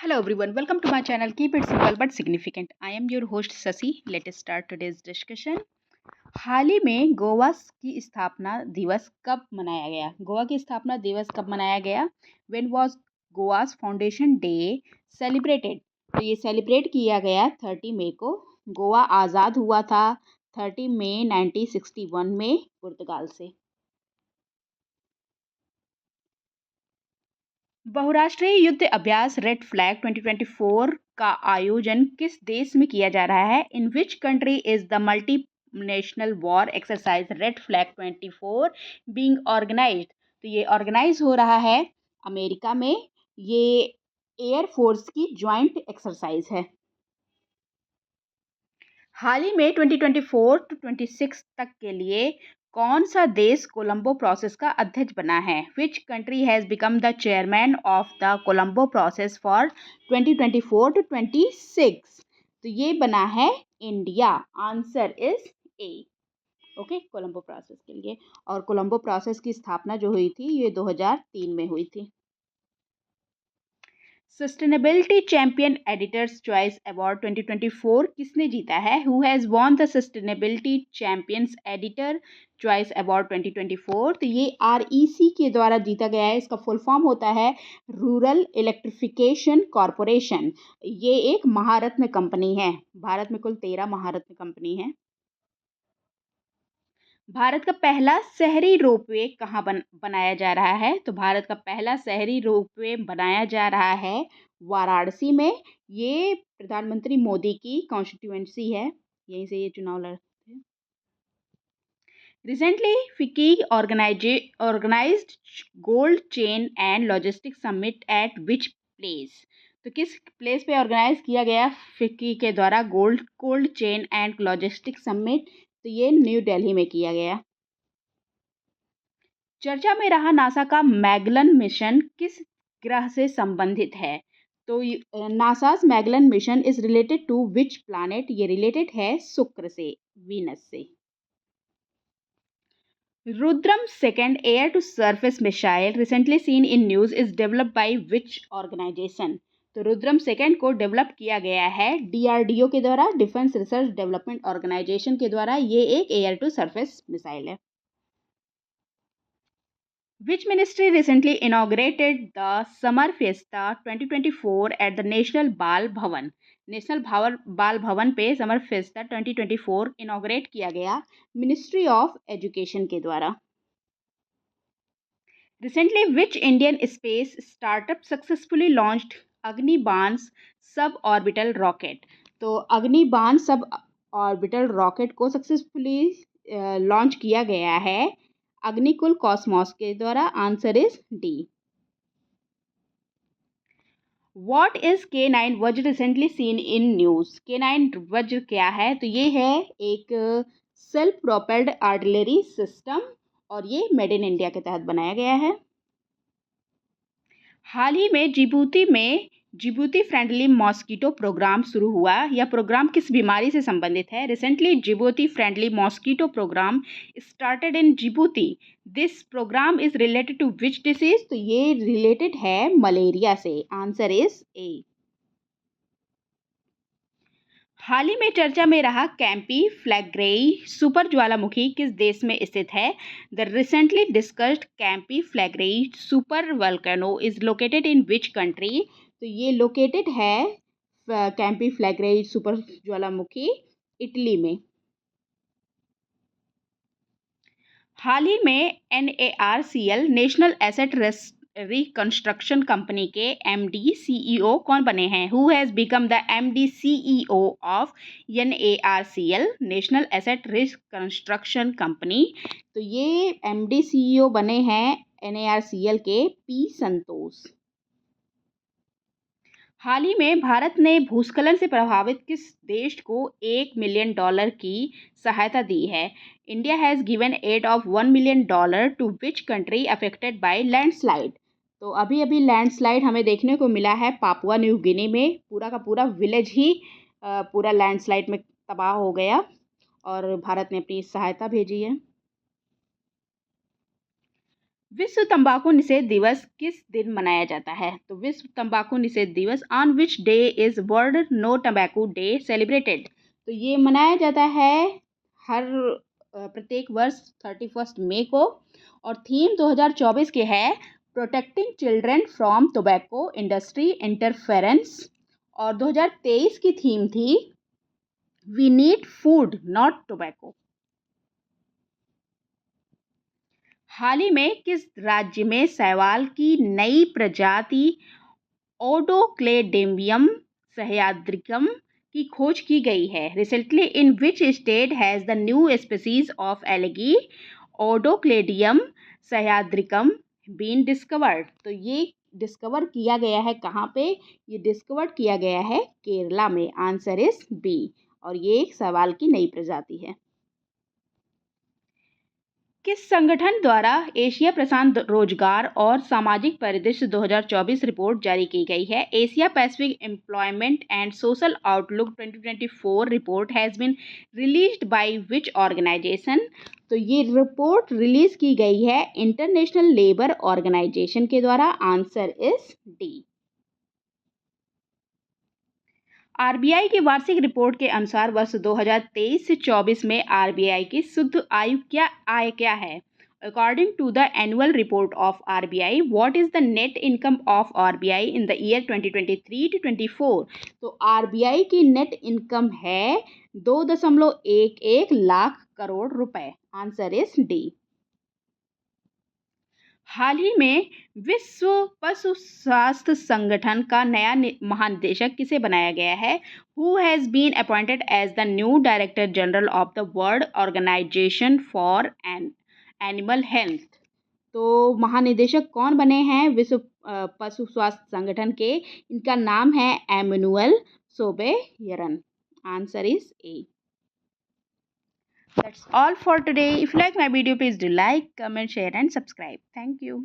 Hello everyone, welcome to my channel. Keep it simple but significant. I am your host Sasi. Let's start today's discussion. हाल ही में गोवा की स्थापना दिवस कब मनाया गया? गोवा की स्थापना दिवस कब मनाया गया? When was Goa's foundation day celebrated? तो ये सेलिब्रेट किया गया 30 मई को. गोवा आज़ाद हुआ था 30 मई 1961 में पुर्तगाल से. बहुराष्ट्रीय युद्ध अभ्यास रेड फ्लैग 2024 का आयोजन किस देश में किया जा रहा है? In which country is the multi national war exercise Red Flag 24 being organised? तो ये ऑर्गेनाइज हो रहा है अमेरिका में. ये एयर फोर्स की ज्वाइंट एक्सरसाइज है. हाल ही में 2024 टू 26 तक के लिए कौन सा देश कोलंबो प्रोसेस का अध्यक्ष बना है? Which country has become the chairman of the Colombo process for 2024 to 26? तो ये बना है India. Answer is A. Okay, Colombo process के लिए. और कोलंबो प्रोसेस की स्थापना जो हुई थी ये 2003 में हुई थी. Sustainability champion editors choice award 2024 किसने जीता है? Who has won the sustainability champions editor choice award 2024? तो ये REC के द्वारा जीता गया है. इसका फुल फॉर्म होता है रूरल इलेक्ट्रिफिकेशन कॉरपोरेशन. ये एक महारत्न कंपनी है. भारत में कुल 13 महारत्न कंपनी है. भारत का पहला शहरी रोपवे कहाँ बनाया जा रहा है? तो भारत का पहला शहरी रोपवे बनाया जा रहा है वाराणसी में. ये प्रधानमंत्री मोदी की कॉन्स्टिट्यूएंसी है. यहीं से ये चुनाव लड़ते हैं. Recently FICCI organized gold chain and logistic summit at which place? तो किस प्लेस पे ऑर्गेनाइज किया गया फिक्की के द्वारा gold chain and logistic summit? तो ये न्यू दिल्ली में किया गया. चर्चा में रहा नासा का मैगलन मिशन किस ग्रह से संबंधित है? तो NASA's Magellan mission is related to which planet? ये रिलेटेड है शुक्र से, वीनस से. Rudram second air to surface missile recently seen in news is developed by which organization? तो रुद्रम सेकेंड को डेवलप किया गया है DRDO के द्वारा, डिफेंस रिसर्च डेवलपमेंट ऑर्गेनाइजेशन के द्वारा. ये एक एयर टू सरफेस मिसाइल है. Which ministry recently inaugurated the Summer Fiesta 2024 at the National Bal Bhavan? National बाल भवन पे समर फेस्टा 2024 इनॉग्रेट किया गया मिनिस्ट्री ऑफ एजुकेशन के द्वारा. Recently which Indian space startup successfully launched Agnibaan sub orbital rocket? तो Agnibaan sub orbital rocket को successfully launch किया गया है अग्निकुल कॉस्मोस के द्वारा. Answer is D. What is K9 Vajra recently seen in news? K9 वज्र क्या है? तो ये है एक सेल्फ प्रोपेल्ड आर्टिलरी सिस्टम और ये मेड इन इंडिया के तहत बनाया गया है. हाल ही में जिबूती फ्रेंडली मॉस्किटो प्रोग्राम शुरू हुआ. यह प्रोग्राम किस बीमारी से संबंधित है? Recently Djibouti friendly mosquito programme started in Djibouti. This programme is related to which disease? तो ये रिलेटेड है मलेरिया से. आंसर इज ए. हाल ही में चर्चा में रहा कैंपी फ्लैग्रेई सुपर ज्वालामुखी किस देश में स्थित है? The recently discussed Campi Flegrei super volcano is located in which country? तो ये लोकेटेड है कैंपी फ्लैग्रेई सुपर ज्वालामुखी इटली में. हाल ही में NARCL national asset reconstruction company के MD CEO कौन बने हैं? Who has become the MD CEO of NARCL national asset reconstruction company? तो ये MD CEO बने हैं NARCL के P संतोष. हाल ही में भारत ने भूस्खलन से प्रभावित किस देश को $1 मिलियन की सहायता दी है? India has given aid of $1 million to which country affected by landslide? तो अभी अभी लैंडस्लाइड हमें देखने को मिला है पापुआ न्यू गिनी में. पूरा का पूरा विलेज ही पूरा लैंडस्लाइड में तबाह हो गया और भारत ने अपनी सहायता भेजी है. विश्व तंबाकू निषेध दिवस किस दिन मनाया जाता है? तो विश्व तंबाकू निषेध दिवस on which day is World No Tobacco Day celebrated? तो ये मनाया जाता है हर प्रत्येक वर्ष 31 मई को, और थीम 2024 के है protecting children from tobacco industry interference, और 2023 की थीम थी we need food not tobacco. हाल ही में किस राज्य में शैवाल की नई प्रजाति ओडोक्लेडेमियम सह्याद्रिकम की खोज की गई है? Recently in which state has the new species of algae Oedocladium sahyadricum been discovered? तो ये डिस्कवर किया गया है कहाँ पे? ये डिस्कवर किया गया है केरला में। आंसर इज बी, और ये एक शैवाल की नई प्रजाति है। किस संगठन द्वारा एशिया प्रशांत रोजगार और सामाजिक परिदृश्य 2024 रिपोर्ट जारी की गई है? Asia Pacific employment and social outlook 2024 report has been released by which organization? तो ये रिपोर्ट रिलीज की गई है इंटरनेशनल लेबर ऑर्गेनाइजेशन के द्वारा। Answer is D. आरबीआई की वार्षिक रिपोर्ट के अनुसार वर्ष 2023 से 24 में आरबीआई की शुद्ध आय क्या है? According to the annual report of RBI, what is the net income of RBI in the year 2023 to 24? तो आरबीआई की नेट इनकम है 2.11 लाख करोड़ रुपए। Answer is D. हाल ही में विश्व पशु स्वास्थ्य संगठन का नया महानिदेशक किसे बनाया गया है? Who has been appointed as the new director general of the world organization for animal health? तो महानिदेशक कौन बने हैं विश्व पशु स्वास्थ्य संगठन के? इनका नाम है Emmanuel Sobeyran. Answer is A. That's all for today. If you like my video, please do like, comment, share and subscribe. Thank you.